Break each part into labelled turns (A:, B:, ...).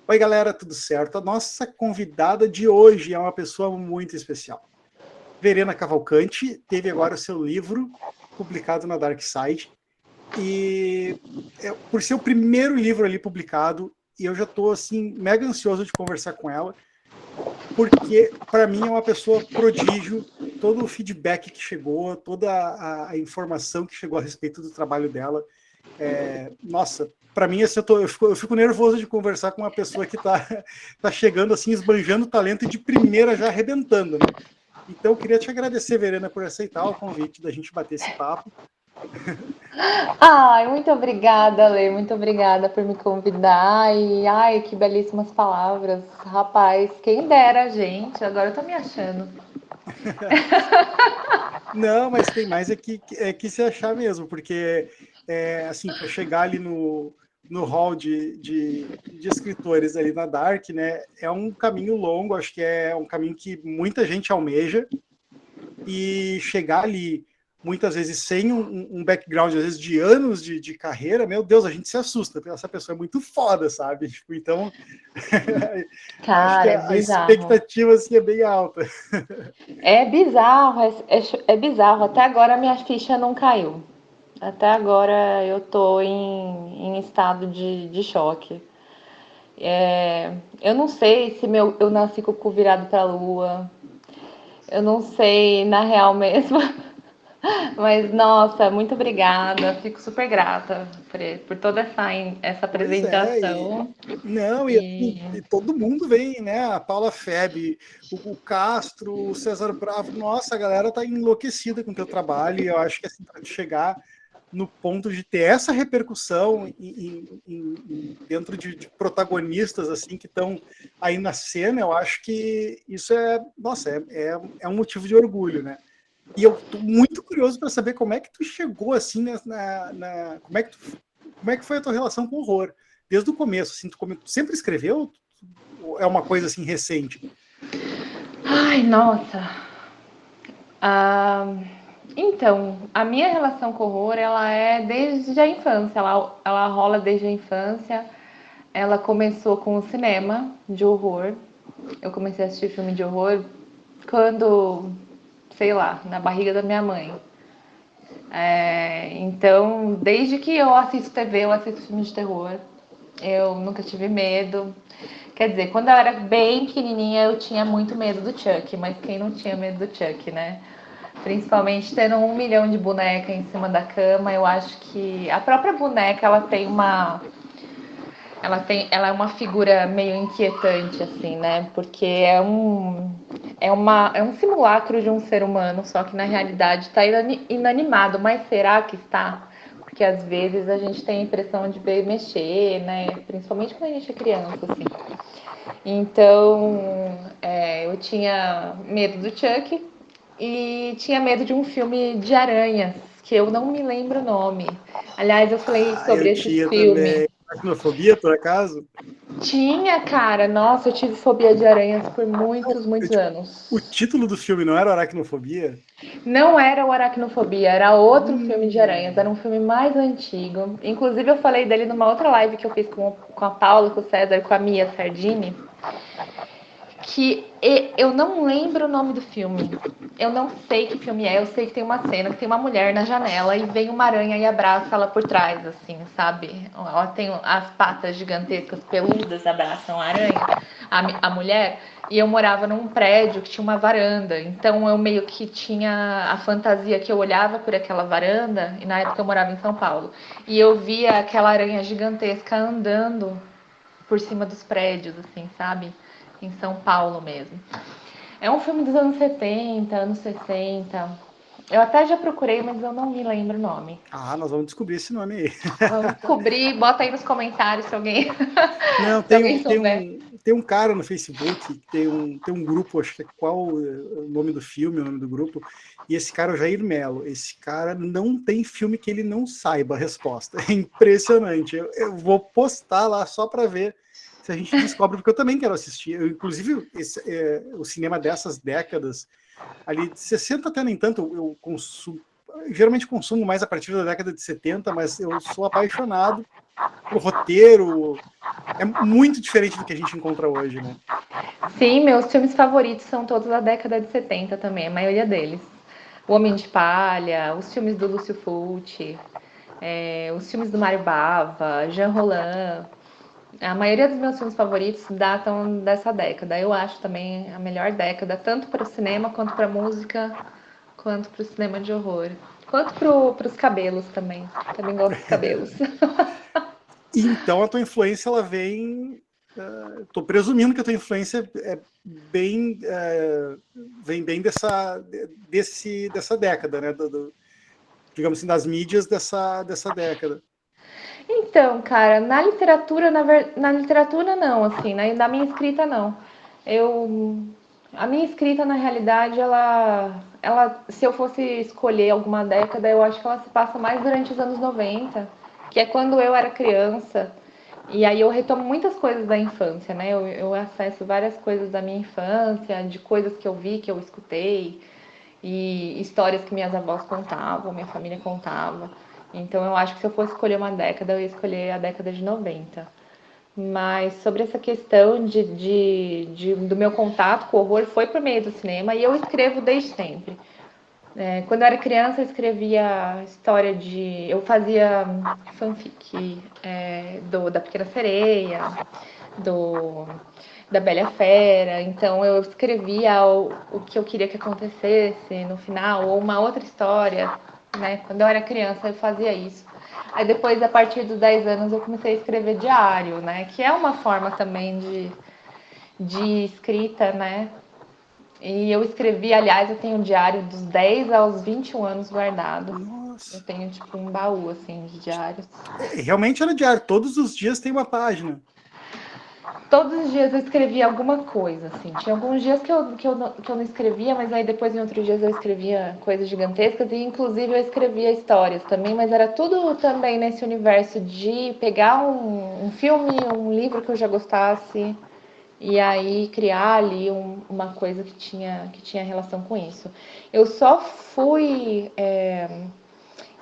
A: Oi, galera, tudo certo? A nossa convidada de hoje é uma pessoa muito especial. Verena Cavalcante teve agora o seu livro publicado na Dark Side e por ser o primeiro livro ali publicado, e eu já estou assim mega ansioso de conversar com ela, porque para mim é uma pessoa prodígio. Todo o feedback que chegou, toda a informação que chegou a respeito do trabalho dela, nossa, para mim assim, eu fico nervoso de conversar com uma pessoa que tá chegando assim, esbanjando talento e de primeira já arrebentando, né? Então eu queria te agradecer, Verena, por aceitar o convite da gente bater esse papo.
B: Ai, muito obrigada, Lê. Muito obrigada por me convidar. E ai, que belíssimas palavras. Rapaz, quem dera, gente. Agora eu tô me achando.
A: Não, mas tem mais que se achar mesmo, porque assim, para chegar ali no hall de escritores ali na Dark, né, é um caminho longo, acho que é um caminho que muita gente almeja, e chegar ali muitas vezes sem um background, às vezes de anos de carreira, meu Deus, a gente se assusta, essa pessoa é muito foda, sabe? Tipo, então, acho que
B: Cara, é
A: a
B: bizarro.
A: expectativa assim, é bem alta.
B: É bizarro, é bizarro. Até agora minha ficha não caiu. Até agora eu tô em estado de choque. Eu não sei se eu nasci com o cu virado pra lua. Eu não sei, na real mesmo. Mas, nossa, muito obrigada. Fico super grata por toda essa
A: Pois é,
B: apresentação.
A: não, e, assim,
B: E,
A: e todo mundo vem, né? A Paula Feb, o Castro, o César Bravo, nossa, a galera tá enlouquecida com o teu trabalho, e eu acho que assim, para chegar no ponto de ter essa repercussão dentro de protagonistas assim que estão aí na cena, eu acho que isso nossa, é um motivo de orgulho, né? E eu tô muito curioso para saber como é que tu chegou assim como é que foi a tua relação com o horror desde o começo, assim, tu sempre escreveu? Ou é uma coisa assim recente?
B: ai, nossa. Ah, então, a minha relação com o horror, ela é desde a infância. Ela rola desde a infância. Ela começou com o cinema de horror. Eu comecei a assistir filme de horror quando, sei lá, na barriga da minha mãe. Então, desde que eu assisto TV, eu assisto filme de terror. Eu nunca tive medo. Quer dizer, quando eu era bem pequenininha, eu tinha muito medo do Chuck, mas quem não tinha medo do Chuck, né? Principalmente tendo 1 milhão de boneca em cima da cama, eu acho que a própria boneca ela é uma figura meio inquietante assim, né? Porque é um simulacro de um ser humano, só que na realidade está inanimado, mas será que está? Porque às vezes a gente tem a impressão de ver mexer, né? Principalmente quando a gente é criança, assim. Então, eu tinha medo do Chuck e tinha medo de um filme de aranhas, que eu não me lembro o nome. Aliás, eu falei
A: Ah,
B: sobre
A: eu
B: esses
A: tinha
B: filmes.
A: também. Aracnofobia, por acaso?
B: Tinha, cara. Nossa, eu tive fobia de aranhas por
A: Não,
B: muitos, muitos
A: o
B: anos.
A: título do filme não era Aracnofobia?
B: Não era o Aracnofobia, era outro filme de aranhas. Era
A: Hum,
B: um filme mais antigo. Inclusive, eu falei dele numa outra live que eu fiz com a Paula, com o César, com a Mia Sardini. Eu não lembro o nome do filme. Eu não sei que filme é. Eu sei que tem uma cena que tem uma mulher na janela e vem uma aranha e abraça ela por trás, assim, sabe? Ela tem as patas gigantescas peludas, abraçam a aranha, a mulher. E eu morava num prédio que tinha uma varanda. Então eu meio que tinha a fantasia que eu olhava por aquela varanda. E na época eu morava em São Paulo. E eu via aquela aranha gigantesca andando por cima dos prédios, assim, sabe? Em São Paulo mesmo. É um filme dos anos 70, anos 60. Eu até já procurei, mas eu não me lembro o nome.
A: ah, nós vamos descobrir esse nome aí.
B: Vamos descobrir, bota aí nos comentários se alguém,
A: Não,
B: se alguém souber.
A: tem um cara no Facebook, tem um grupo, acho que é qual o nome do filme, o nome do grupo, e esse cara é o Jair Mello. Esse cara não tem filme que ele não saiba a resposta. É impressionante. Eu vou postar lá só para ver se a gente descobre, porque eu também quero assistir. Inclusive, o cinema dessas décadas, ali de 60 até nem tanto, eu consumo, geralmente consumo mais a partir da década de 70, mas eu sou apaixonado o roteiro é muito diferente do que a gente encontra hoje, né?
B: Sim, meus filmes favoritos são todos da década de 70 também, a maioria deles. O Homem de Palha, os filmes do Lúcio Fulci, os filmes do Mário Bava, Jean Rollin. A maioria dos meus filmes favoritos datam dessa década. Eu acho também a melhor década, tanto para o cinema, quanto para a música, quanto para o cinema de horror. Quanto para os cabelos também. Também gosto dos cabelos.
A: E então a tua influência, ela vem... Estou presumindo que a tua influência vem bem dessa década, né? Digamos assim, das mídias dessa década.
B: Então, cara, na literatura, na literatura não, assim, na minha escrita não. A minha escrita, na realidade, se eu fosse escolher alguma década, eu acho que ela se passa mais durante os anos 90, que é quando eu era criança. E aí eu retomo muitas coisas da infância, né? Eu acesso várias coisas da minha infância, de coisas que eu vi, que eu escutei, e histórias que minhas avós contavam, minha família contava. Então eu acho que se eu fosse escolher uma década, eu ia escolher a década de 90. Mas sobre essa questão do meu contato com o horror foi por meio do cinema e eu escrevo desde sempre. Quando eu era criança, eu escrevia história de. Eu fazia fanfic da Pequena Sereia, do, da Bela e a Fera. Então, eu escrevia o que eu queria que acontecesse no final, ou uma outra história. Né? Quando eu era criança, eu fazia isso. Aí, depois, a partir dos 10 anos, eu comecei a escrever diário, né? Que é uma forma também de escrita, né? E eu escrevi, aliás, eu tenho um diário dos 10 aos 21 anos guardado. Eu
A: Nossa.
B: tenho tipo um baú assim de diários.
A: Realmente era diário. Todos os dias tem uma página.
B: Todos os dias eu escrevia alguma coisa, assim. Tinha alguns dias que eu não escrevia, mas aí depois em outros dias eu escrevia coisas gigantescas e inclusive eu escrevia histórias também, mas era tudo também nesse universo de pegar um filme, um livro que eu já gostasse e aí criar ali uma coisa que tinha relação com isso. Eu só fui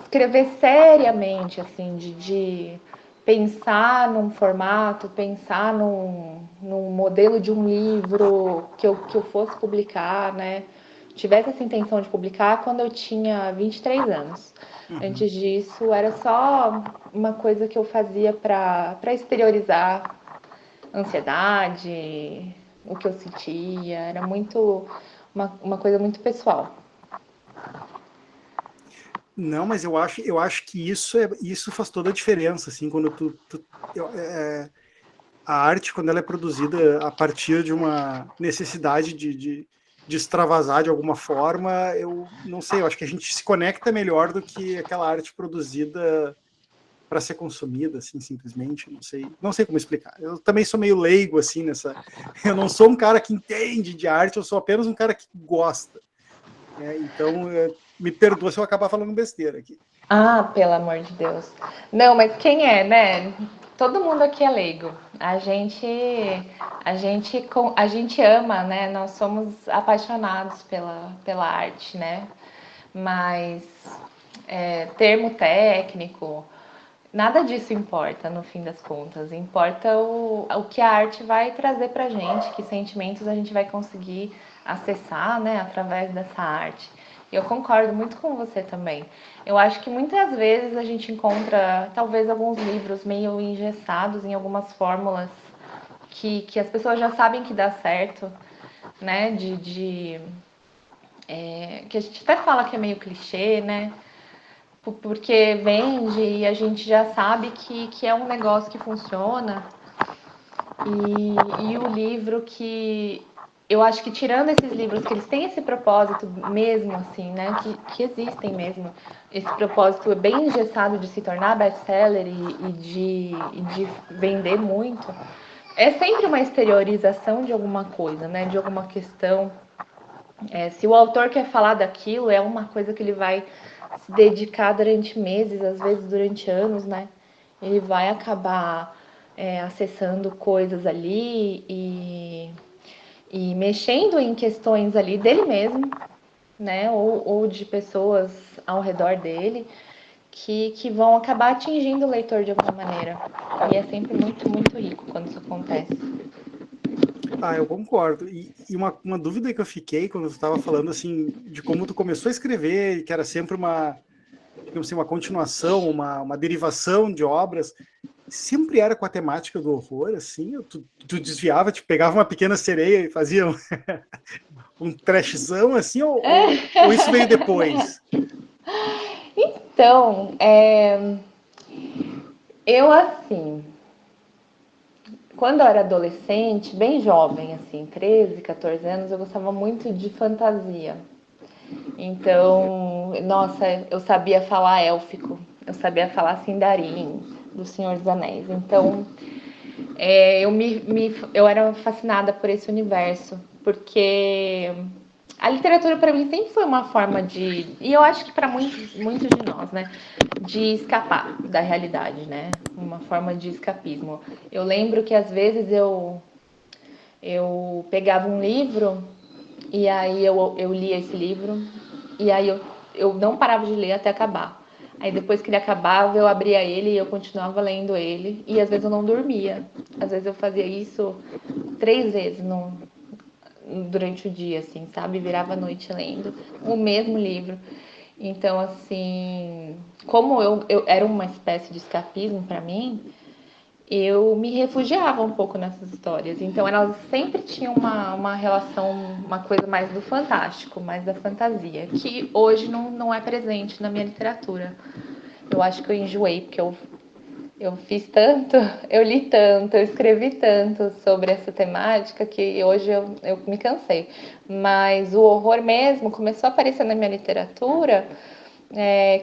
B: escrever seriamente, assim, de pensar num formato, pensar num modelo de um livro que eu fosse publicar, né? Tivesse essa intenção de publicar quando eu tinha 23 anos.
A: Uhum.
B: Antes disso, era só uma coisa que eu fazia para exteriorizar ansiedade, o que eu sentia. Era uma coisa muito pessoal.
A: Não, mas eu acho que isso faz toda a diferença, assim, quando a arte, quando ela é produzida a partir de uma necessidade de extravasar de alguma forma, eu não sei, eu acho que a gente se conecta melhor do que aquela arte produzida para ser consumida, assim, simplesmente, não sei como explicar. Eu também sou meio leigo, assim, eu não sou um cara que entende de arte, eu sou apenas um cara que gosta. Então, me perdoa se eu acabar falando besteira aqui.
B: Ah, pelo amor de Deus. Não, mas quem é, né? Todo mundo aqui é leigo. A gente ama, né? Nós somos apaixonados pela arte, né? Mas termo técnico, nada disso importa no fim das contas. Importa o que a arte vai trazer pra gente, que sentimentos a gente vai conseguir acessar, né, através dessa arte. E eu concordo muito com você também. Eu acho que muitas vezes a gente encontra, talvez, alguns livros meio engessados em algumas fórmulas que as pessoas já sabem que dá certo, né? Que a gente até fala que é meio clichê, né? Porque vende e a gente já sabe que é um negócio que funciona. E o livro que eu acho que tirando esses livros que eles têm esse propósito mesmo, assim, né? Que existem mesmo. Esse propósito bem engessado de se tornar best-seller e de vender muito. É sempre uma exteriorização de alguma coisa, né? De alguma questão. Se o autor quer falar daquilo, é uma coisa que ele vai se dedicar durante meses, às vezes durante anos, né? Ele vai acabar acessando coisas ali e mexendo em questões ali dele mesmo, né? Ou de pessoas ao redor dele, que vão acabar atingindo o leitor de alguma maneira. E é sempre muito, muito rico quando isso acontece.
A: Eu concordo. E uma dúvida que eu fiquei quando tu estava falando assim de como tu começou a escrever, que era sempre digamos assim, uma continuação, uma derivação de obras, sempre era com a temática do horror, assim? Tu desviava, tipo, pegava uma pequena sereia e fazia um trashzão, assim, ou isso veio depois?
B: Então, eu assim, quando eu era adolescente, bem jovem, assim, 13, 14 anos, eu gostava muito de fantasia. Então, nossa, eu sabia falar élfico, eu sabia falar Sindarin, do Senhor dos Anéis. Então, eu era fascinada por esse universo, porque a literatura para mim sempre foi uma forma e eu acho que para muitos de nós, né, de escapar da realidade, né, uma forma de escapismo. Eu lembro que às vezes eu pegava um livro e aí eu lia esse livro e aí eu não parava de ler até acabar. Aí depois que ele acabava, eu abria ele e eu continuava lendo ele. E às vezes eu não dormia. Às vezes eu fazia isso 3 vezes durante o dia, assim, sabe? Virava a noite lendo o mesmo livro. Então, assim, como eu era uma espécie de escapismo para mim, eu me refugiava um pouco nessas histórias. Então, elas sempre tinham uma relação, uma coisa mais do fantástico, mais da fantasia, que hoje não é presente na minha literatura. Eu acho que eu enjoei, porque eu fiz tanto, eu li tanto, eu escrevi tanto sobre essa temática que hoje eu me cansei. Mas o horror mesmo começou a aparecer na minha literatura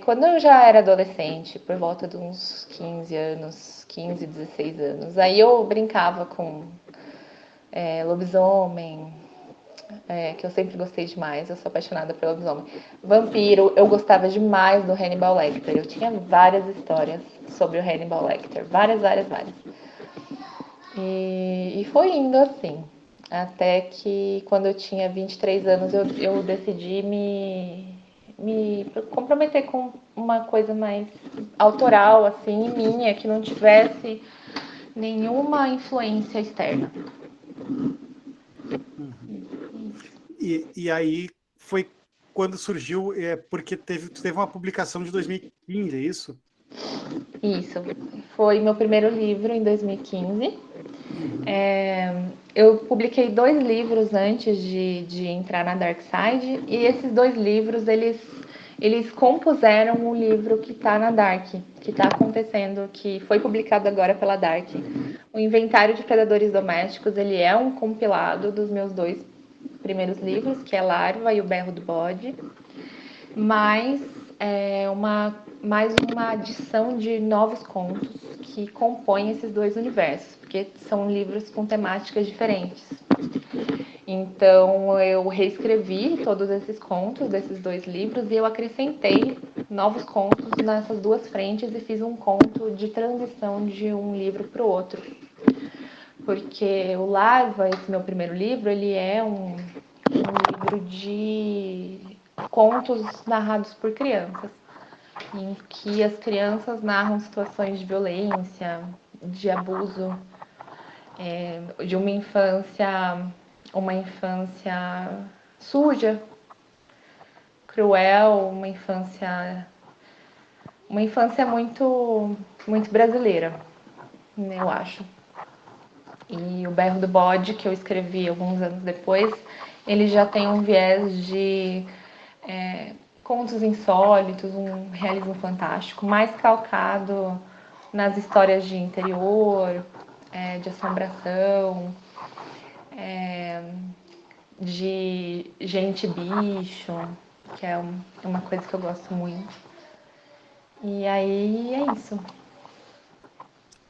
B: quando eu já era adolescente, por volta de uns 15 anos, 15, 16 anos. Aí eu brincava com lobisomem, que eu sempre gostei demais, eu sou apaixonada por lobisomem. Vampiro, eu gostava demais do Hannibal Lecter. Eu tinha várias histórias sobre o Hannibal Lecter, várias, várias, várias. E foi indo assim, até que quando eu tinha 23 anos eu decidi me comprometer com uma coisa mais autoral, assim, minha, que não tivesse nenhuma influência externa.
A: Uhum. E aí foi quando surgiu, porque tu teve uma publicação de 2015, é isso?
B: Isso, foi meu primeiro livro em 2015.
A: Uhum.
B: Eu publiquei 2 livros antes de entrar na Dark Side, e esses 2 livros, eles compuseram o livro que está na Dark, que está acontecendo, que foi publicado agora pela Dark. O Inventário de Predadores Domésticos, ele é um compilado dos meus 2 primeiros livros, que é Larva e o Berro do Bode, mas mais uma adição de novos contos que compõem esses 2 universos, porque são livros com temáticas diferentes. Então eu reescrevi todos esses contos desses 2 livros e eu acrescentei novos contos nessas 2 frentes e fiz um conto de transição de um livro para o outro. Porque o Larva, esse meu primeiro livro, ele é um livro de contos narrados por crianças, em que as crianças narram situações de violência, de abuso, de uma infância suja, cruel, uma infância muito, muito brasileira, né, eu acho. E o Berro do Bode, que eu escrevi alguns anos depois, ele já tem um viés de contos insólitos, um realismo fantástico, mais calcado nas histórias de interior, de assombração, de gente bicho, que é uma coisa que eu gosto muito. E aí é isso.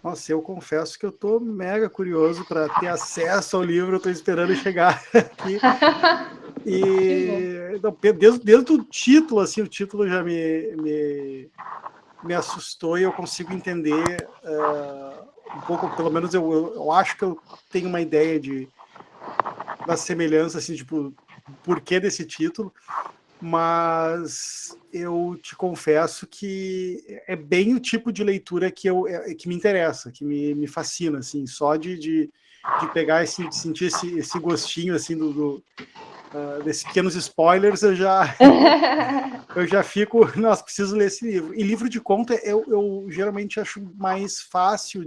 A: Nossa, eu confesso que eu tô mega curioso para ter acesso ao livro, eu tô esperando chegar aqui.
B: Que bom.
A: E não, desde o título, assim, o título já me assustou e eu consigo entender um pouco, pelo menos eu acho que eu tenho uma ideia da semelhança, assim, tipo, porquê desse título. mas eu te confesso que é bem o tipo de leitura que me interessa, que me fascina, assim, só de pegar de sentir esse gostinho assim desses pequenos spoilers, eu já fico, nossa, preciso ler esse livro. E livro de conto eu geralmente acho mais fácil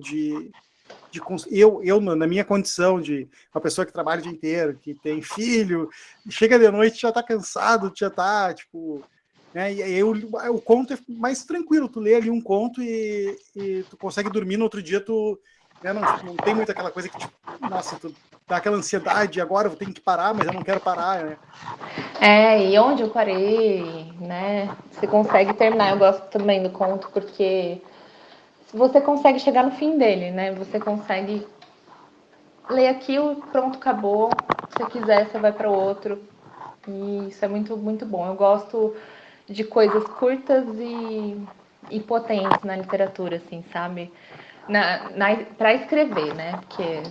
A: na minha condição de uma pessoa que trabalha o dia inteiro, que tem filho, chega de noite já tá cansado, já tá, tipo, né, e aí o conto é mais tranquilo, tu lê ali um conto e tu consegue dormir no outro dia, tu, né, não tem muito aquela coisa que, tipo, nossa, tu dá aquela ansiedade, agora eu tenho que parar, mas eu não quero parar, né?
B: E onde eu parei, né? Você consegue terminar. Eu gosto também do conto porque você consegue chegar no fim dele, né? Você consegue ler aquilo, pronto, acabou. Se você quiser, você vai para outro. E isso é muito, muito bom. Eu gosto de coisas curtas e potentes na literatura, assim, sabe? Para escrever, né? Porque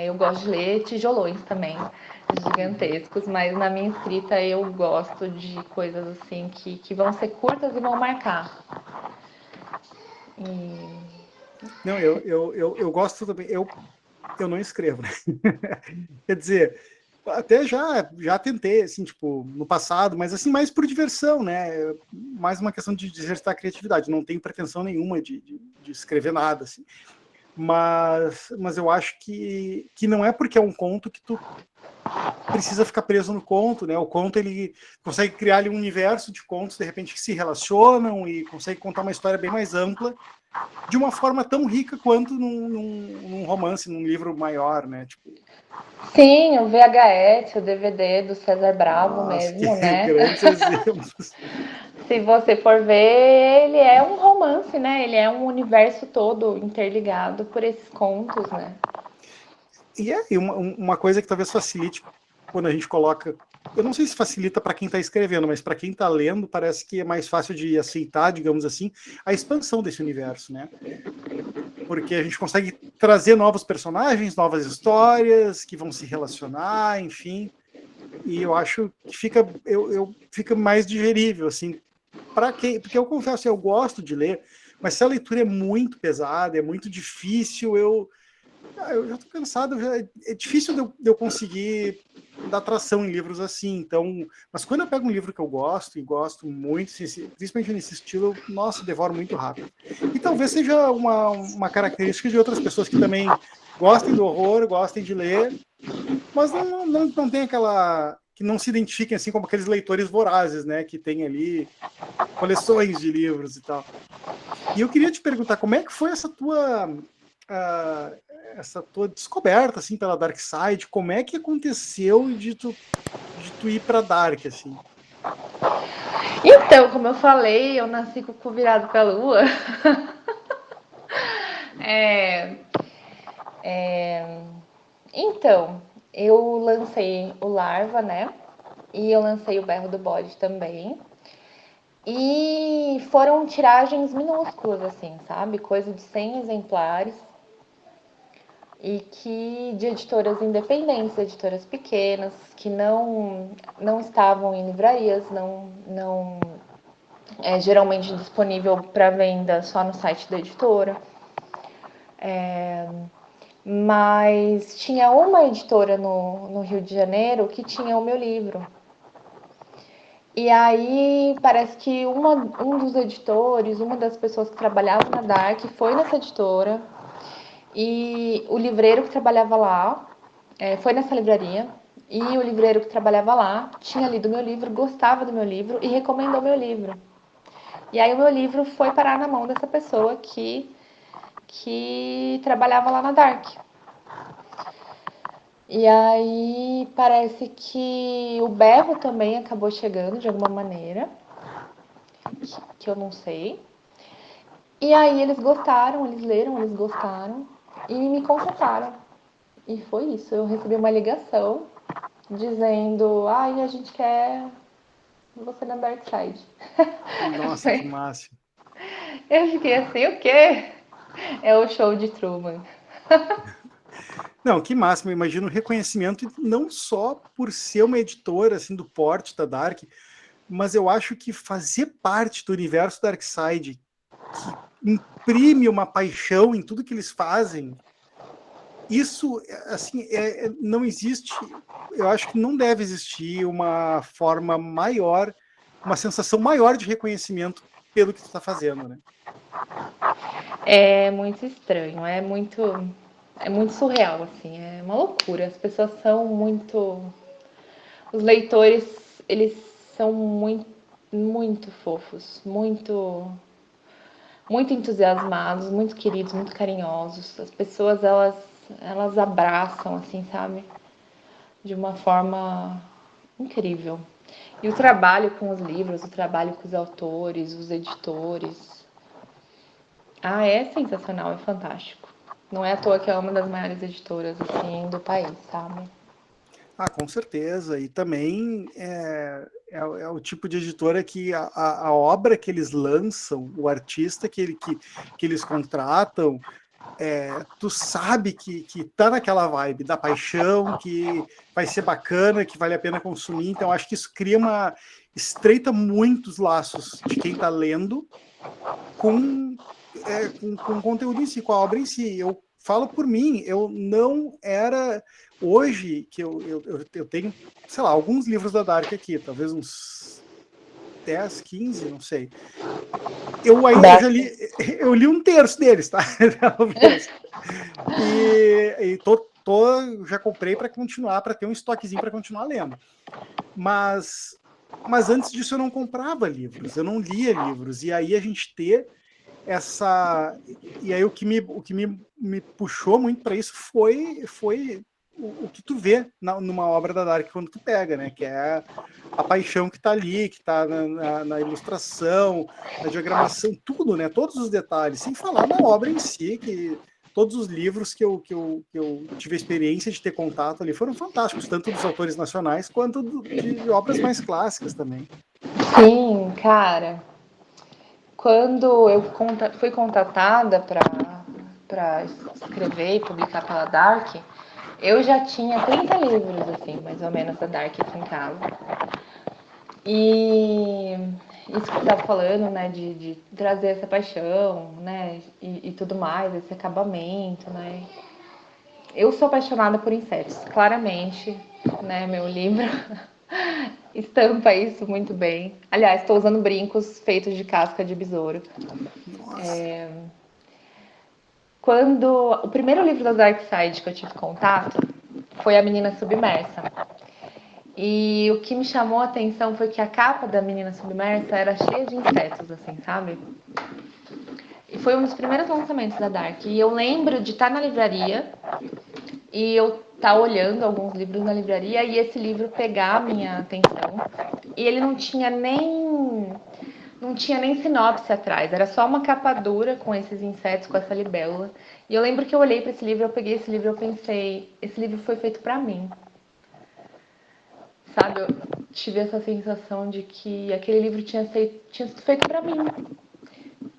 B: eu gosto de ler tijolões também, gigantescos, mas na minha escrita eu gosto de coisas assim que vão ser curtas e vão marcar. E...
A: Não, eu gosto também, eu não escrevo, né? Quer dizer, até já tentei, assim, tipo, no passado, mas assim, mais por diversão, né? Mais uma questão de exercitar a criatividade. Não tenho pretensão nenhuma de escrever nada, assim. Mas eu acho que não é porque é um conto que tu precisa ficar preso no conto, né? O conto, ele consegue criar ali um universo de contos, de repente, que se relacionam e consegue contar uma história bem mais ampla, de uma forma tão rica quanto num romance, num livro maior, né? Tipo,
B: Sim, o VHS, o DVD do César Bravo
A: nossa, que
B: mesmo, né?
A: grandes exemplos.
B: Se você for ver, ele é um romance, né? Ele é um universo todo interligado por esses contos, né?
A: E uma coisa que talvez facilite quando a gente coloca. Eu não sei se facilita para quem está escrevendo, mas para quem está lendo, parece que é mais fácil de aceitar, digamos assim, a expansão desse universo, né? Porque a gente consegue trazer novos personagens, novas histórias que vão se relacionar, enfim. E eu acho que fica mais digerível, assim, para quem. Porque eu confesso, eu gosto de ler, mas se a leitura é muito pesada, é muito difícil, eu já estou cansado, é difícil de eu conseguir dar tração em livros assim, então, mas quando eu pego um livro que eu gosto, e gosto muito, principalmente nesse estilo, nossa, devoro muito rápido. E talvez seja uma característica de outras pessoas que também gostem do horror, gostem de ler, mas não tem aquela... que não se identifiquem assim como aqueles leitores vorazes, né, que tem ali coleções de livros e tal. E eu queria te perguntar, como é que foi essa tua descoberta assim pela Dark Side? Como é que aconteceu de tu ir para Dark assim?
B: Então, como eu falei, eu nasci com o cu virado pra lua. É, então, eu lancei o Larva, né? E eu lancei o Berro do Bode também. E foram tiragens minúsculas, assim, sabe? Coisa de 100 exemplares. E que de editoras independentes, editoras pequenas, que não estavam em livrarias, não é geralmente disponível para venda só no site da editora. Mas tinha uma editora no Rio de Janeiro que tinha o meu livro. E aí parece que um dos editores, uma das pessoas que trabalhavam na Dark foi nessa editora. E o livreiro que trabalhava lá foi nessa livraria. E o livreiro que trabalhava lá tinha lido meu livro, gostava do meu livro e recomendou meu livro. E aí o meu livro foi parar na mão dessa pessoa que trabalhava lá na Dark. E aí parece que o berro também acabou chegando de alguma maneira, que eu não sei. E aí eles gostaram, eles leram, eles gostaram e me contrataram. E foi isso, eu recebi uma ligação dizendo, ai, a gente quer você na Dark Side.
A: Nossa, que massa.
B: Eu fiquei assim, o quê? É o show de Truman.
A: Não, que máximo, eu imagino o reconhecimento não só por ser uma editora assim do porte da Dark, mas eu acho que fazer parte do universo Darkseid, que imprime uma paixão em tudo que eles fazem, isso, assim, não existe, eu acho que não deve existir uma forma maior, uma sensação maior de reconhecimento pelo que tu está fazendo, né?
B: É muito estranho, é muito surreal, assim, é uma loucura. As pessoas são muito, os leitores, eles são muito fofos, muito entusiasmados, muito queridos, muito carinhosos. As pessoas, elas abraçam, assim, sabe? De uma forma incrível. E o trabalho com os livros, o trabalho com os autores, os editores. Ah, é sensacional, é fantástico. Não é à toa que é uma das maiores editoras, assim, do país, sabe?
A: Ah, com certeza. E também é o tipo de editora que a obra que eles lançam, o artista que eles contratam, tu sabe que tá naquela vibe da paixão, que vai ser bacana, que vale a pena consumir. Então, acho que isso cria estreita muitos laços de quem está lendo com, com o conteúdo em si, com a obra em si. Eu falo por mim, eu não era. Hoje, que eu tenho, sei lá, alguns livros da Dark aqui, talvez uns 10, 15, não sei. Eu já li, eu li um terço deles, tá? Talvez. Já comprei para continuar, para ter um estoquezinho para continuar lendo. Mas antes disso eu não comprava livros, eu não lia livros. E aí a gente ter essa. E aí o que me puxou muito para isso foi o que tu vê numa obra da Dark quando tu pega, né? Que é a paixão que está ali, que está na ilustração, na diagramação, tudo, né? Todos os detalhes, sem falar na obra em si, que todos os livros que eu tive a experiência de ter contato ali foram fantásticos, tanto dos autores nacionais quanto de obras mais clássicas também.
B: Sim, cara. Quando eu fui contatada para escrever e publicar pela Dark, eu já tinha 30 livros, assim, mais ou menos, da Dark aqui em casa. E isso que você estava falando, né, de trazer essa paixão, né, e tudo mais, esse acabamento, né. Eu sou apaixonada por insetos, claramente, né, meu livro estampa isso muito bem. Aliás, estou usando brincos feitos de casca de besouro.
A: Nossa.
B: Quando o primeiro livro da Dark Side que eu tive contato foi A Menina Submersa. E o que me chamou a atenção foi que a capa da Menina Submersa era cheia de insetos, assim, sabe? E foi um dos primeiros lançamentos da Dark. E eu lembro de estar na livraria e eu estar olhando alguns livros na livraria e esse livro pegar a minha atenção. E ele não tinha nem sinopse atrás, era só uma capa dura com esses insetos, com essa libélula. E eu lembro que eu olhei para esse livro, eu peguei esse livro e eu pensei, esse livro foi feito para mim. Sabe, eu tive essa sensação de que aquele livro tinha sido feito para mim.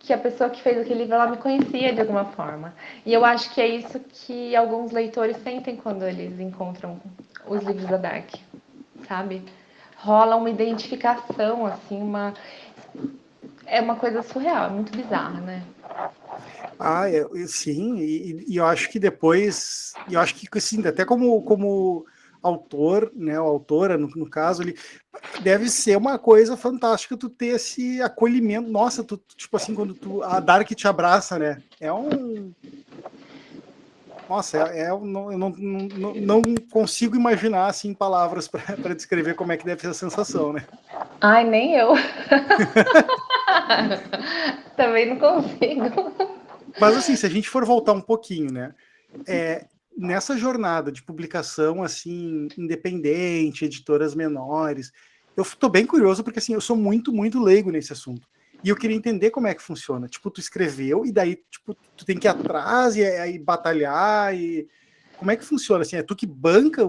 B: Que a pessoa que fez aquele livro, ela me conhecia de alguma forma. E eu acho que é isso que alguns leitores sentem quando eles encontram os livros da Dark, sabe? Rola uma identificação, assim, é uma coisa surreal, é muito bizarra, né?
A: Ah, sim, e eu acho que depois, eu acho que assim, até como autor, né, ou autora, no caso, ele deve ser uma coisa fantástica tu ter esse acolhimento. Nossa, tipo assim, quando a Dark te abraça, né? Nossa, eu não consigo imaginar assim palavras para descrever como é que deve ser a sensação, né?
B: Ai, nem eu. Também não consigo.
A: Mas assim, se a gente for voltar um pouquinho, né? Nessa jornada de publicação assim independente, editoras menores, eu estou bem curioso porque assim eu sou muito leigo nesse assunto e eu queria entender como é que funciona. Tipo, tu escreveu e daí tipo tu tem que ir atrás e aí batalhar e como é que funciona assim? É tu que banca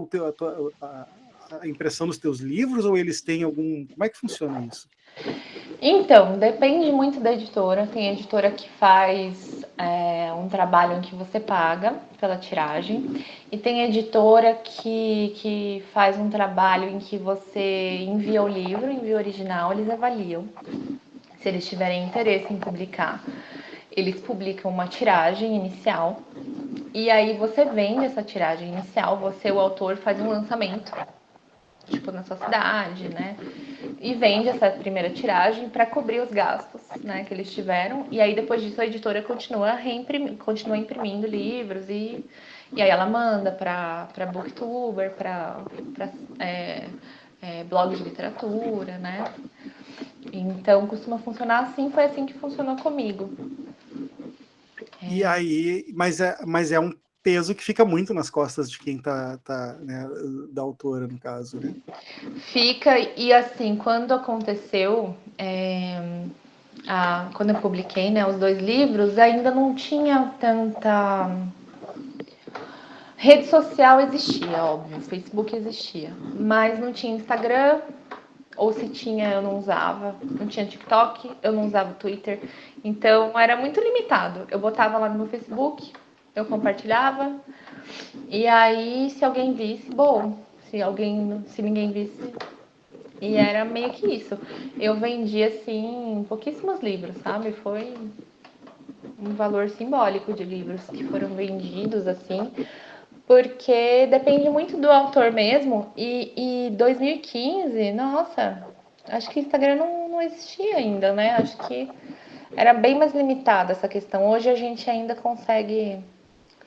A: a impressão dos teus livros, ou eles têm algum... Como é que funciona isso?
B: Então, depende muito da editora. Tem editora que faz um trabalho em que você paga pela tiragem, e tem editora que faz um trabalho em que você envia o livro, envia o original, eles avaliam. Se eles tiverem interesse em publicar, eles publicam uma tiragem inicial, e aí você vende essa tiragem inicial, você, o autor, faz um lançamento, tipo na sua cidade, né? E vende essa primeira tiragem para cobrir os gastos, né, que eles tiveram. E aí depois disso a editora continua imprimindo livros, e aí ela manda para booktuber, para blog de literatura, né? Então costuma funcionar assim, foi assim que funcionou comigo.
A: E aí, mas é um peso que fica muito nas costas de quem tá né, da autora, no caso, né?
B: Fica, e assim, quando aconteceu, quando eu publiquei, né, os 2 livros, ainda não tinha tanta... Rede social existia, óbvio, Facebook existia, mas não tinha Instagram, ou se tinha eu não usava, não tinha TikTok, eu não usava Twitter, então era muito limitado. Eu botava lá no meu Facebook, eu compartilhava, e aí se alguém visse, bom, se ninguém visse, e era meio que isso. Eu vendi assim pouquíssimos livros, sabe? Foi um valor simbólico de livros que foram vendidos assim, porque depende muito do autor mesmo. E 2015, nossa, acho que Instagram não existia ainda, né? Acho que era bem mais limitada essa questão. Hoje a gente ainda consegue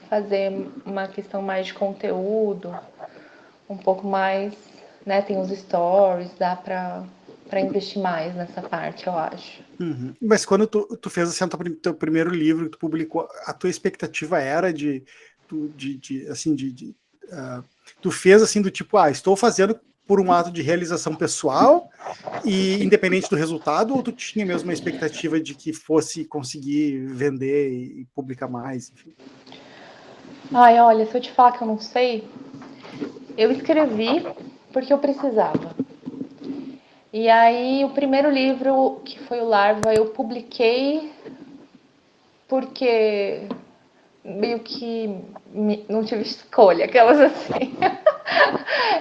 B: fazer uma questão mais de conteúdo, um pouco mais, né? Tem os stories, dá para investir mais nessa parte, eu acho.
A: Uhum. Mas quando tu fez assim, o teu primeiro livro que tu publicou, a tua expectativa era tu fez assim do tipo, estou fazendo por um ato de realização pessoal e independente do resultado, ou tu tinha mesmo uma expectativa de que fosse conseguir vender e publicar mais, enfim?
B: Ai, olha, se eu te falar que eu não sei, eu escrevi porque eu precisava. E aí, o primeiro livro, que foi o Larva, eu publiquei porque meio que não tive escolha, aquelas assim.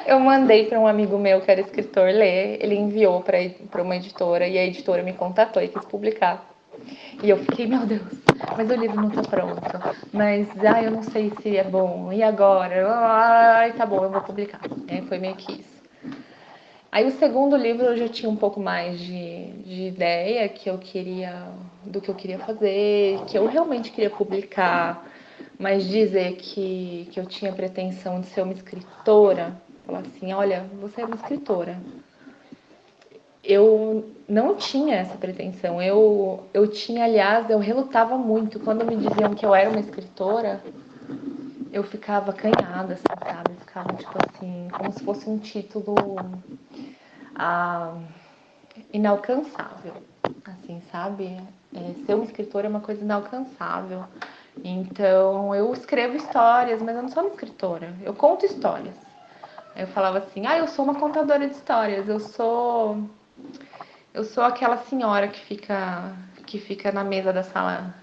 B: Eu mandei para um amigo meu que era escritor ler, ele enviou para uma editora e a editora me contatou e quis publicar. E eu fiquei, meu Deus, mas o livro não tá pronto. Mas, eu não sei se é bom. E agora? Ai, tá bom, eu vou publicar. Foi meio que isso. Aí o segundo livro eu já tinha um pouco mais de ideia do que eu queria fazer, que eu realmente queria publicar, mas dizer que eu tinha pretensão de ser uma escritora, falar assim, olha, você é uma escritora. Eu não tinha essa pretensão. Eu tinha, aliás, eu relutava muito. Quando me diziam que eu era uma escritora, eu ficava acanhada, assim, sabe? Eu ficava, tipo assim, como se fosse um título inalcançável, assim, sabe? Ser uma escritora é uma coisa inalcançável. Então, eu escrevo histórias, mas eu não sou uma escritora. Eu conto histórias. Eu falava assim, eu sou uma contadora de histórias. Eu sou aquela senhora que fica na mesa da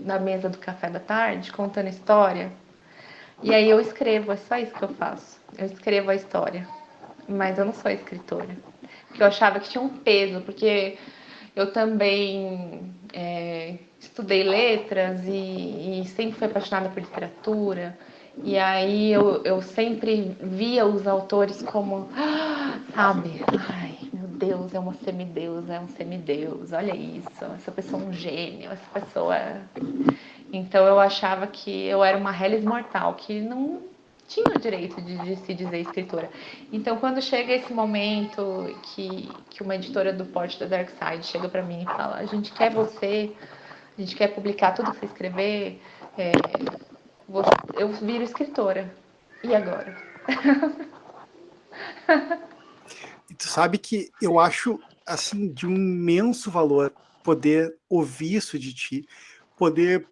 B: na mesa do café da tarde, contando história. E aí eu escrevo, é só isso que eu faço. Eu escrevo a história, mas eu não sou escritora. Porque eu achava que tinha um peso, porque eu também estudei letras e sempre fui apaixonada por literatura. E aí eu sempre via os autores como, sabe? Ai, meu Deus, é uma semideusa, é um semideus. Olha isso, essa pessoa é um gênio, essa pessoa. Então eu achava que eu era uma Hellis mortal, que não tinha o direito de se dizer escritora. Então quando chega esse momento que uma editora do porte da Dark Side chega para mim e fala, a gente quer você, a gente quer publicar tudo que você escrever, eu viro escritora. E agora?
A: E tu sabe que eu acho assim de um imenso valor poder ouvir isso de ti, poder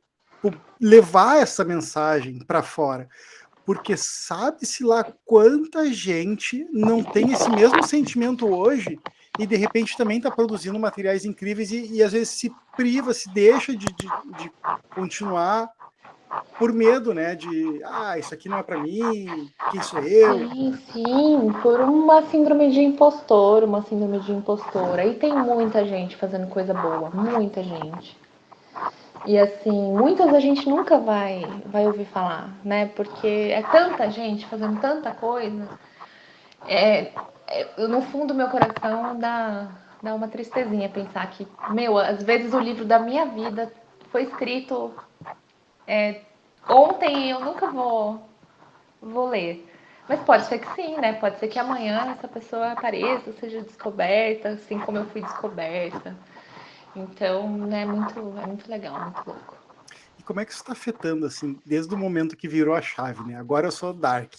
A: levar essa mensagem para fora, porque sabe-se lá quanta gente não tem esse mesmo sentimento hoje e de repente também está produzindo materiais incríveis e às vezes se priva, se deixa de continuar por medo, né? Isso aqui não é para mim, quem sou eu?
B: Sim, por uma síndrome de impostor, uma síndrome de impostora. E tem muita gente fazendo coisa boa, muita gente. E assim, muitas a gente nunca vai ouvir falar, né? Porque é tanta gente fazendo tanta coisa. No fundo do meu coração dá uma tristezinha pensar que, às vezes o livro da minha vida foi escrito ontem e eu nunca vou ler. Mas pode ser que sim, né? Pode ser que amanhã essa pessoa apareça, seja descoberta, assim como eu fui descoberta. Então, né, é muito legal, muito louco.
A: E como é que isso está afetando, assim, desde o momento que virou a chave, né? Agora eu sou Dark.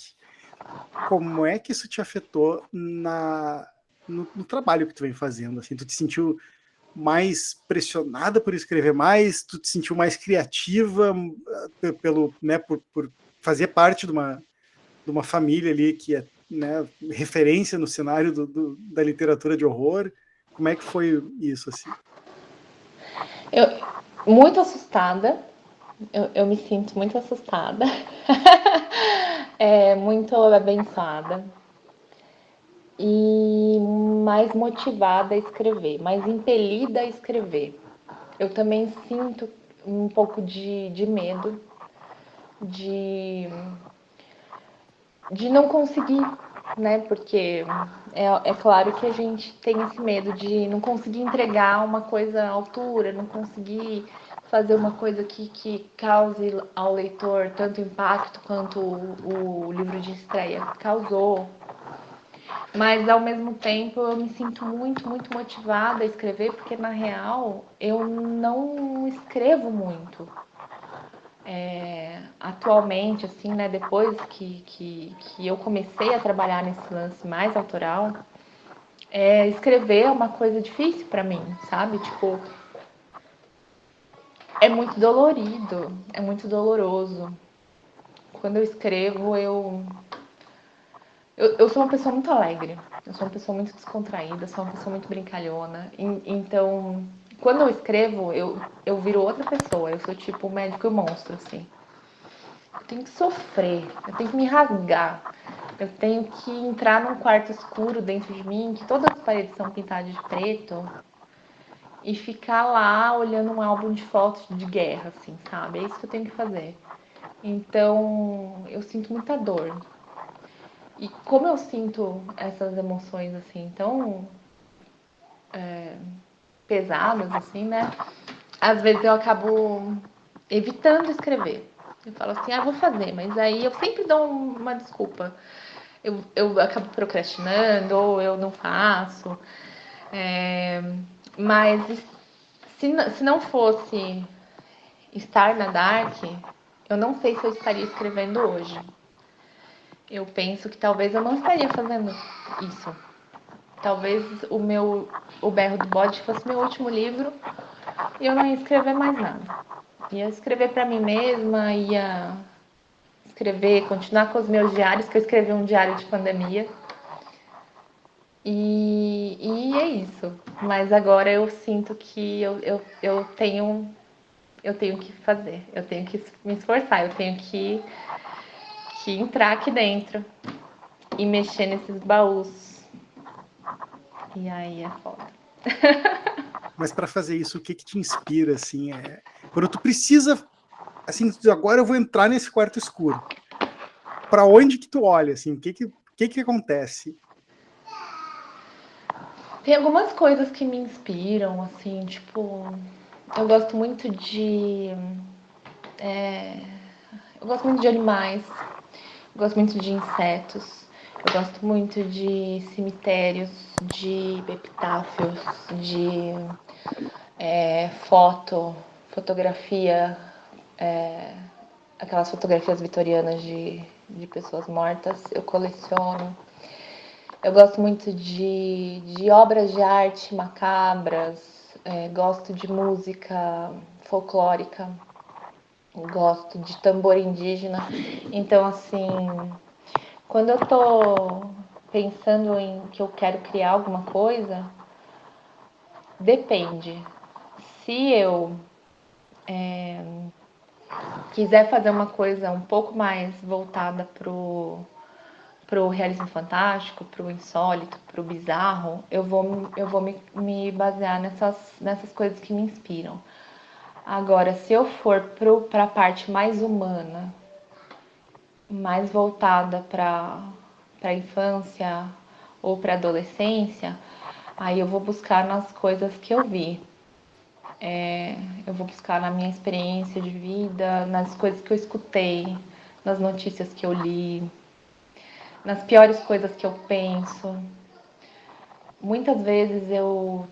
A: Como é que isso te afetou no trabalho que tu vem fazendo? Assim, tu te sentiu mais pressionada por escrever mais? Tu te sentiu mais criativa por fazer parte de uma família ali que é, né, referência no cenário da literatura de horror? Como é que foi isso, assim?
B: Eu, muito assustada, eu me sinto muito assustada, muito abençoada e mais motivada a escrever, mais impelida a escrever. Eu também sinto um pouco de medo de, de não conseguir, né? Porque é claro que a gente tem esse medo de não conseguir entregar uma coisa à altura, não conseguir fazer uma coisa que cause ao leitor tanto impacto quanto o livro de estreia causou. Mas ao mesmo tempo eu me sinto muito, muito motivada a escrever, porque na real eu não escrevo muito. Atualmente, assim, né, depois que eu comecei a trabalhar nesse lance mais autoral, escrever é uma coisa difícil para mim, sabe? Tipo, é muito dolorido, é muito doloroso. Quando eu escrevo, eu sou uma pessoa muito alegre, eu sou uma pessoa muito descontraída, sou uma pessoa muito brincalhona. Então, quando eu escrevo, eu viro outra pessoa, eu sou tipo o médico e o monstro, assim. Eu tenho que sofrer, eu tenho que me rasgar, eu tenho que entrar num quarto escuro dentro de mim, que todas as paredes são pintadas de preto, e ficar lá olhando um álbum de fotos de guerra, assim, sabe? É isso que eu tenho que fazer. Então, eu sinto muita dor. E como eu sinto essas emoções, assim, tão pesadas, assim, né? Às vezes eu acabo evitando escrever. Eu falo assim, vou fazer, mas aí eu sempre dou uma desculpa. Eu acabo procrastinando, ou eu não faço. É, mas se não fosse estar na Dark, eu não sei se eu estaria escrevendo hoje. Eu penso que talvez eu não estaria fazendo isso. Talvez o Berro do Bode fosse meu último livro e eu não ia escrever mais nada. Ia escrever para mim mesma, ia escrever, continuar com os meus diários, que eu escrevi um diário de pandemia. E é isso. Mas agora eu sinto que eu tenho que fazer, eu tenho que me esforçar, eu tenho que entrar aqui dentro e mexer nesses baús. E aí é foda.
A: Mas para fazer isso, o que te inspira, assim? Quando tu precisa, assim, agora eu vou entrar nesse quarto escuro. Para onde que tu olha, assim? O que acontece?
B: Tem algumas coisas que me inspiram, assim, tipo, eu gosto muito de. Eu gosto muito de animais, eu gosto muito de insetos, eu gosto muito de cemitérios, de epitáfios, de fotografia, aquelas fotografias vitorianas de pessoas mortas, eu coleciono. Eu gosto muito de obras de arte macabras, gosto de música folclórica. gosto de tambor indígena. Então, assim, quando eu tô pensando em que eu quero criar alguma coisa, depende. Se eu quiser fazer uma coisa um pouco mais voltada pro realismo fantástico, pro insólito, pro bizarro, eu vou me basear nessas coisas que me inspiram. Agora, se eu for para a parte mais humana, mais voltada para a infância ou para adolescência, aí eu vou buscar nas coisas que eu vi. Eu vou buscar na minha experiência de vida, nas coisas que eu escutei, nas notícias que eu li, nas piores coisas que eu penso. Muitas vezes eu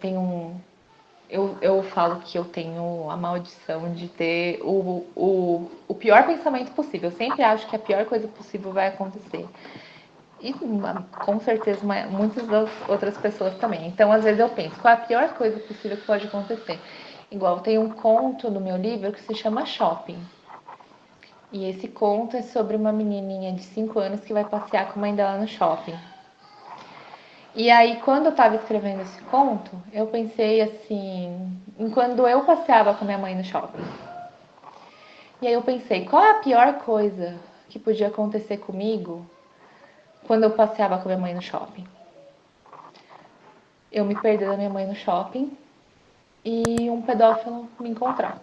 B: falo que eu tenho a maldição de ter o pior pensamento possível. Eu sempre acho que a pior coisa possível vai acontecer. E com certeza muitas das outras pessoas também. Então, às vezes eu penso, qual é a pior coisa possível que pode acontecer? Igual tem um conto no meu livro que se chama Shopping. E esse conto é sobre uma menininha de 5 anos que vai passear com a mãe dela no shopping. E aí, quando eu estava escrevendo esse conto, eu pensei assim, em quando eu passeava com minha mãe no shopping. E aí eu pensei, qual é a pior coisa que podia acontecer comigo quando eu passeava com minha mãe no shopping? Eu me perder da minha mãe no shopping e um pedófilo me encontrar.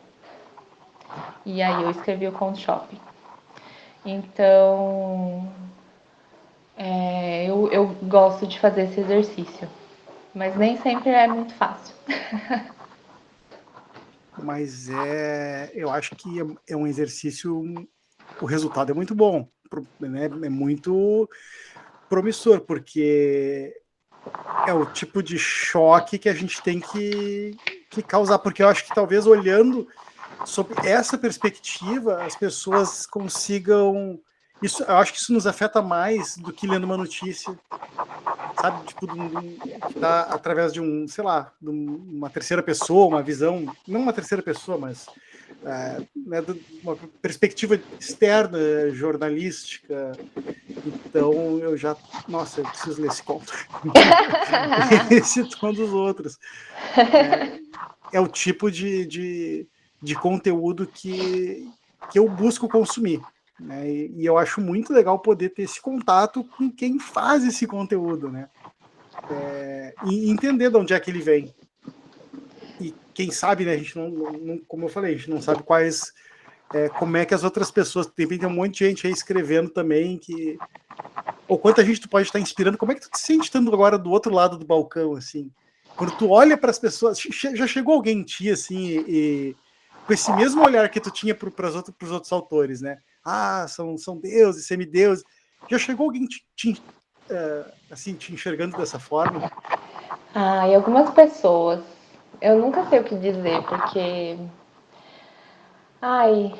B: E aí eu escrevi o conto Shopping. Então, eu gosto de fazer esse exercício, mas nem sempre é muito fácil.
A: Mas eu acho que é um exercício, o resultado é muito bom, né? É muito promissor, porque é o tipo de choque que a gente tem que causar, porque eu acho que talvez olhando sob essa perspectiva, as pessoas consigam. Isso, eu acho que isso nos afeta mais do que lendo uma notícia, sabe? Tipo, que está através de sei lá, de uma terceira pessoa, uma visão, não uma terceira pessoa, mas né, de uma perspectiva externa, jornalística. Então eu já, nossa, eu preciso ler esse conto. Esse tom dos outros. É o tipo de conteúdo que eu busco consumir. Né? E eu acho muito legal poder ter esse contato com quem faz esse conteúdo, né? E entender de onde é que ele vem. E quem sabe, né, a gente não, como eu falei, a gente não sabe quais, como é que as outras pessoas, tem um monte de gente aí escrevendo também, ou quanta gente tu pode estar inspirando, como é que tu te sente estando agora do outro lado do balcão, assim? Quando tu olha para as pessoas, já chegou alguém em ti, assim, com esse mesmo olhar que tu tinha para os outros autores, né? Ah, são deuses, semideuses. Já chegou alguém assim, te enxergando dessa forma?
B: Ah, e algumas pessoas, eu nunca sei o que dizer, porque, ai,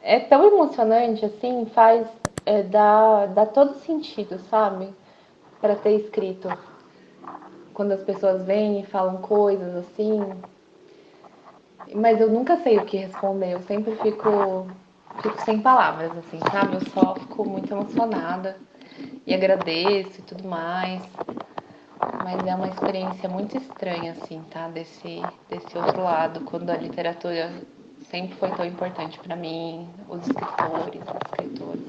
B: é tão emocionante assim, dá todo sentido, sabe? Para ter escrito. Quando as pessoas vêm e falam coisas assim, mas eu nunca sei o que responder, eu sempre fico sem palavras, assim, sabe? Eu só fico muito emocionada e agradeço e tudo mais. Mas é uma experiência muito estranha, assim, tá? Desse outro lado, quando a literatura sempre foi tão importante para mim, os escritores, as escritoras.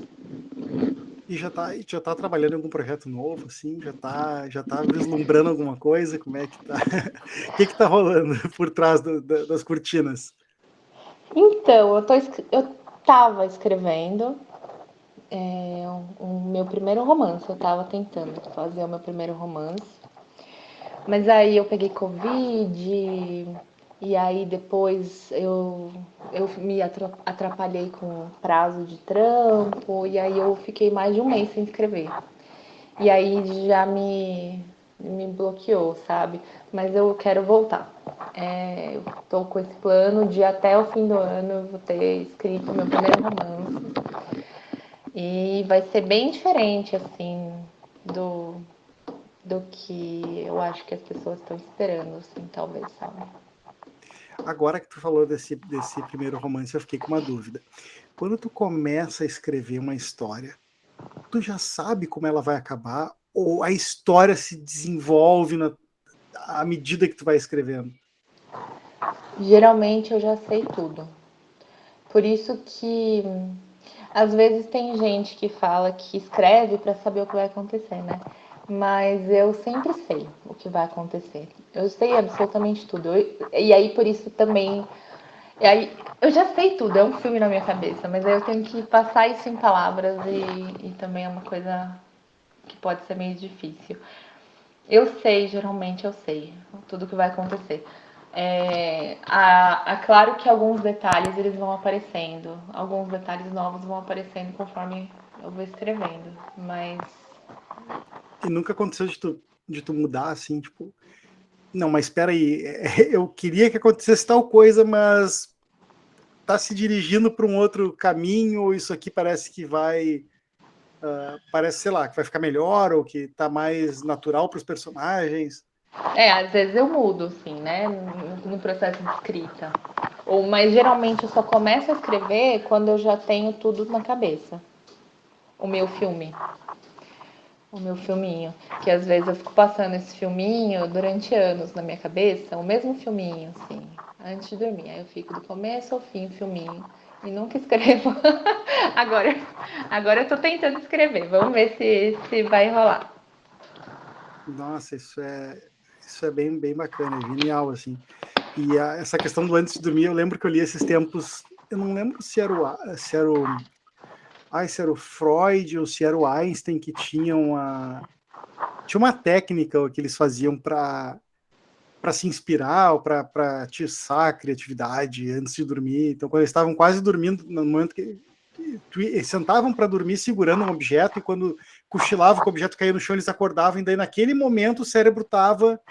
A: E já tá trabalhando em algum projeto novo, assim? Já tá vislumbrando alguma coisa? Como é que tá? O que tá rolando por trás das cortinas?
B: Então, eu tava escrevendo o meu primeiro romance, eu tava tentando fazer o meu primeiro romance. Mas aí eu peguei Covid, e aí depois eu me atrapalhei com o prazo de trampo, e aí eu fiquei mais de um mês sem escrever. E aí já me bloqueou, sabe? Mas eu quero voltar. Eu tô com esse plano de até o fim do ano eu vou ter escrito meu primeiro romance. E vai ser bem diferente, assim, do, do que eu acho que as pessoas estão esperando, assim, talvez, sabe?
A: agora que tu falou desse primeiro romance, eu fiquei com uma dúvida. Quando tu começa a escrever uma história, tu já sabe como ela vai acabar ou a história se desenvolve à medida que tu vai escrevendo?
B: Geralmente eu já sei tudo. Por isso que às vezes tem gente que fala que escreve para saber o que vai acontecer, né? Mas eu sempre sei o que vai acontecer. Eu sei absolutamente tudo. E aí por isso também. E aí, eu já sei tudo, é um filme na minha cabeça, mas aí eu tenho que passar isso em palavras e também é uma coisa que pode ser meio difícil. Eu sei, geralmente eu sei tudo que vai acontecer. Claro que alguns detalhes eles vão aparecendo, alguns detalhes novos vão aparecendo conforme eu vou escrevendo, mas
A: E nunca aconteceu de tu mudar assim, tipo, não, mas espera aí, eu queria que acontecesse tal coisa, mas tá se dirigindo para um outro caminho, ou isso aqui parece que vai, parece, sei lá, que vai ficar melhor, ou que tá mais natural para os personagens.
B: às vezes eu mudo, assim, né, no processo de escrita. Mas geralmente eu só começo a escrever quando eu já tenho tudo na cabeça. O meu filme, o meu filminho. Que às vezes eu fico passando esse filminho durante anos na minha cabeça, o mesmo filminho, assim, antes de dormir. Aí eu fico do começo ao fim o filminho e nunca escrevo. agora, agora eu tô tentando escrever. Vamos ver se vai rolar.
A: Nossa, isso é bem, bem bacana, é genial, assim. E essa questão do antes de dormir, eu lembro que eu li esses tempos, eu não lembro se era o Freud ou se era o Einstein que tinha uma técnica que eles faziam para se inspirar ou para atiçar a criatividade antes de dormir. Então, quando eles estavam quase dormindo, no momento que eles sentavam para dormir segurando um objeto, e quando cochilavam que o objeto caía no chão, eles acordavam, e daí naquele momento o cérebro estava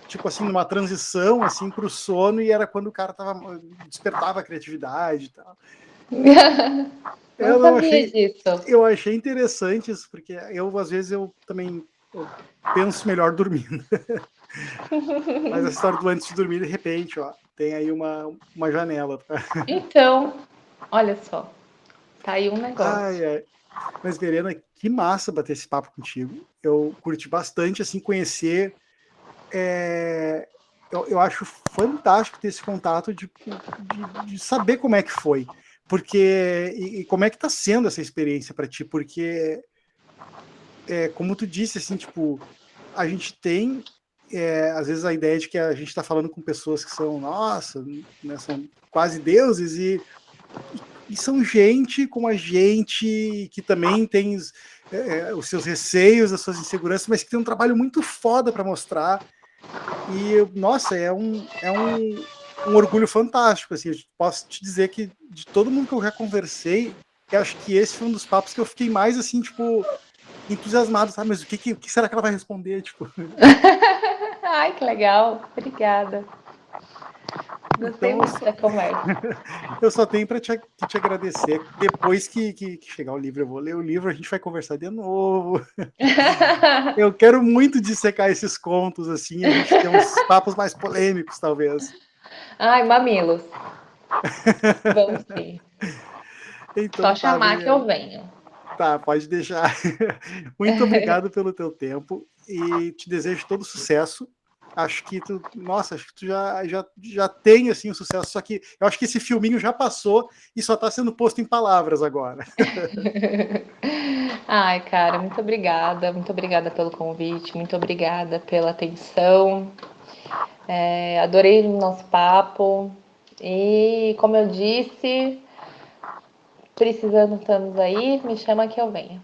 A: tipo assim, numa transição assim para o sono, e era quando o cara despertava a criatividade e tal.
B: Não
A: Eu não
B: sabia
A: achei,
B: disso.
A: eu achei interessante isso, porque eu às vezes eu também eu penso melhor dormindo. Mas a história do antes de dormir, de repente, ó, tem aí uma janela.
B: Então, olha só, tá aí um
A: Ai,
B: negócio.
A: ai. Mas, Verena, que massa bater esse papo contigo. Eu curti bastante, assim, conhecer. Eu acho fantástico ter esse contato de saber como é que foi. Porque, e como é que está sendo essa experiência para ti? Porque, como tu disse, assim, tipo, a gente tem, às vezes, a ideia de que a gente está falando com pessoas que são, nossa, né, são quase deuses, e são gente como a gente, que também tem os seus receios, as suas inseguranças, mas que tem um trabalho muito foda para mostrar. E, nossa, um orgulho fantástico. Assim, eu posso te dizer que de todo mundo que eu já conversei, eu acho que esse foi um dos papos que eu fiquei mais, assim, tipo, entusiasmado, sabe? Mas o que será que ela vai responder? Tipo,
B: Ai, que legal. Obrigada. Gostei
A: então,
B: muito da conversa.
A: eu só tenho para te agradecer. Depois que chegar o livro, eu vou ler o livro, a gente vai conversar de novo. Eu quero muito dissecar esses contos, assim, a gente ter uns papos mais polêmicos, talvez.
B: Ai, mamilos. Vamos sim. Só
A: Então tá,
B: chamar que eu
A: Verena.
B: venho.
A: Tá, pode deixar. Muito obrigado pelo teu tempo e te desejo todo sucesso. Acho que tu, nossa, acho que tu já tem assim o sucesso, só que eu acho que esse filminho já passou e só está sendo posto em palavras agora.
B: Ai, cara, muito obrigada. Muito obrigada pelo convite. Muito obrigada pela atenção. Adorei o nosso papo. E, como eu disse, precisando estamos aí, me chama que eu venho.